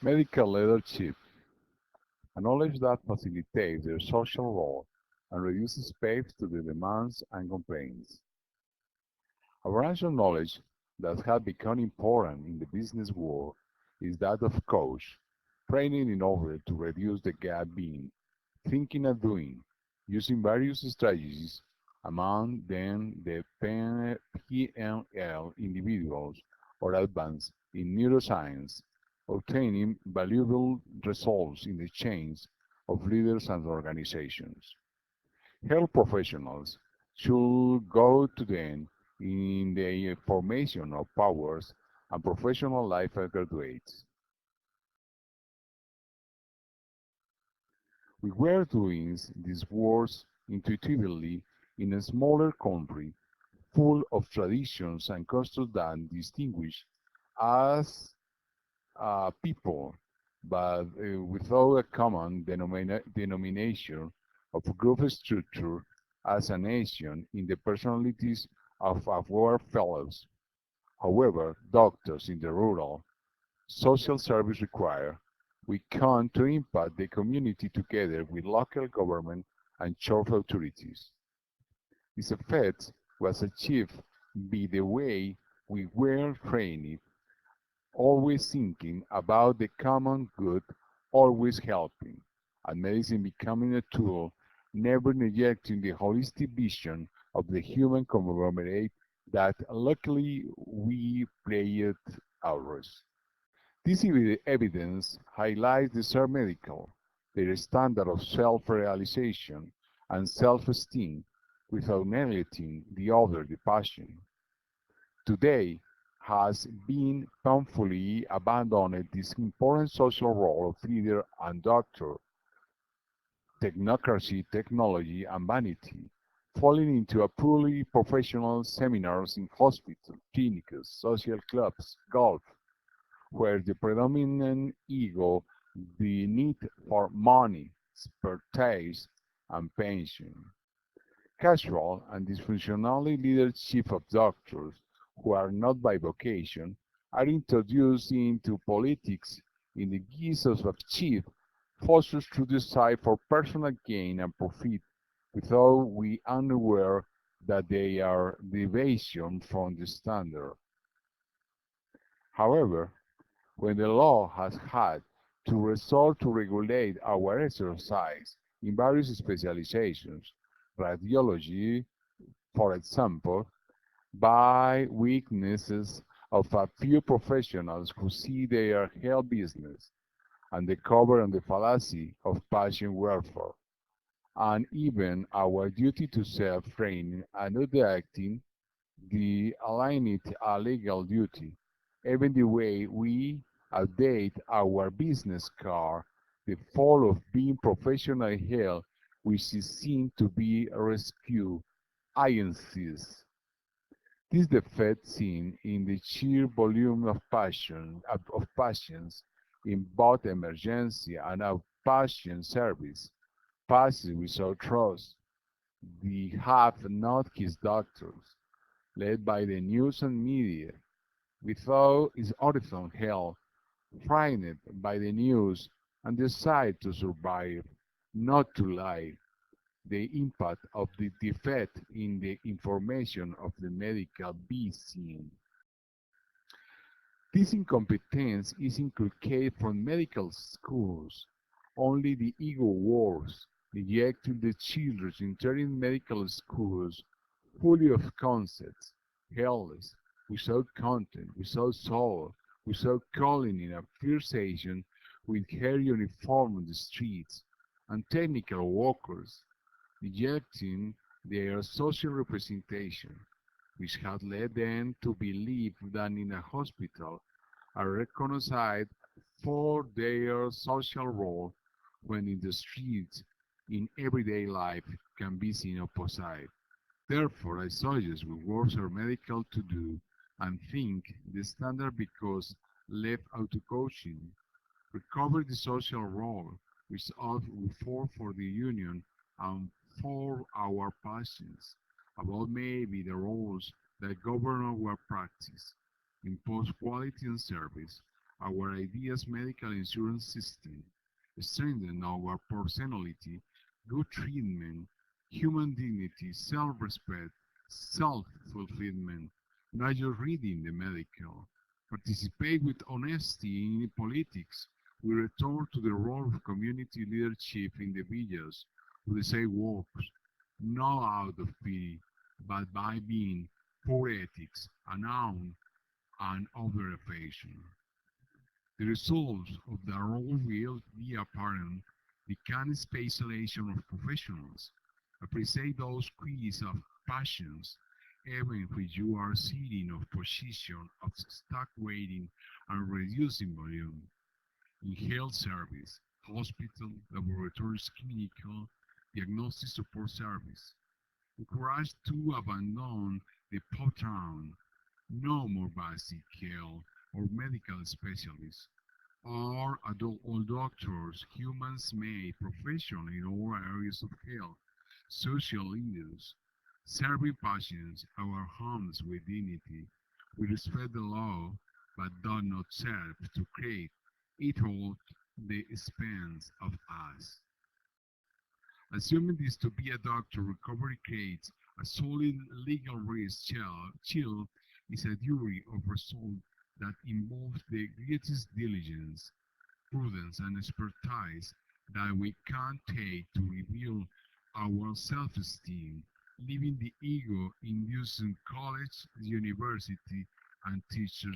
Medical leadership, a knowledge that facilitates their social role and reduces space to the demands and complaints. A branch of knowledge that has become important in the business world is that of coach, training in order to reduce the gap between thinking and doing, using various strategies, among them the PNL individuals or advanced in neuroscience, obtaining valuable results in the chains of leaders and organizations. Health professionals should go to them in the formation of powers and professional life as graduates. We were doing these works intuitively in a smaller country full of traditions and customs that distinguish us people, but without a common denomination of group structure as a nation in the personalities of our fellows. However, doctors in the rural social service require we come to impact the community together with local government and church authorities. This effect was achieved by the way we were trained, always thinking about the common good, always helping, and medicine becoming a tool, never neglecting the holistic vision of the human conglomerate that luckily we played ours. This evidence highlights the Sir Medical, their standard of self-realization and self-esteem without neglecting the other, the passion. Today has been painfully abandoned this important social role of leader and doctor, technocracy, technology, and vanity, falling into a purely professional seminars in hospitals, clinics, social clubs, golf, where the predominant ego, the need for money, expertise, and pension. Casual and dysfunctional leadership of doctors who are not by vocation are introduced into politics in the guise of chief forces to decide for personal gain and profit without we unaware that they are deviation from the standard. However, when the law has had to resort to regulate our exercise in various specializations, radiology, for example, by weaknesses of a few professionals who see their health business and the cover and the fallacy of patient welfare, and even our duty to self-training and not acting the aligned a legal duty, even the way we update our business card, the fall of being professional health, which is seen to be a rescue agencies. This defect seen in the sheer volume of patients in both emergency and outpatient service, patients without trust, the have not his doctors, led by the news and media, without his horizon held, frightened by the news and decide to survive, not to lie. The impact of the defect in the information of the medical be seen. This incompetence is inculcated from medical schools. Only the ego wars, rejecting the children entering medical schools fully of concepts, helpless, without content, without soul, without calling in a fixation with her uniform on the streets, and technical workers, rejecting their social representation, which had led them to believe that in a hospital are recognized for their social role when in the streets in everyday life can be seen opposite. Therefore, I suggest we work our medical to do and think the standard because left out to coaching, recover the social role which ought we for the union and for our patients, about maybe the rules that govern our practice, impose quality and service, our ideas medical insurance system, strengthen our personality, good treatment, human dignity, self-respect, self-fulfillment, not just reading the medical. Participate with honesty in politics. We return to the role of community leadership individuals who decide works, not out of pity, but by being poor ethics, unknown, and over affection. The results of the role will be apparent. The can specialization of professionals. Appreciate those qualities of passions, even when you are sitting of position of stock waiting and reducing volume. In health service, hospital, laboratories, clinical, diagnostic support service. Encourage to abandon the pattern, no more basic care or medical specialists, or adult all doctors, humans made professional in all areas of health, social leaders, serving patients, our homes with dignity. We respect the law, but do not serve to create it at the expense of us. Assuming this to be a doctor, recovery creates a solid legal risk shield is a duty of result that involves the greatest diligence, prudence, and expertise that we can take to rebuild our self-esteem, leaving the ego inducing college, university, and teachers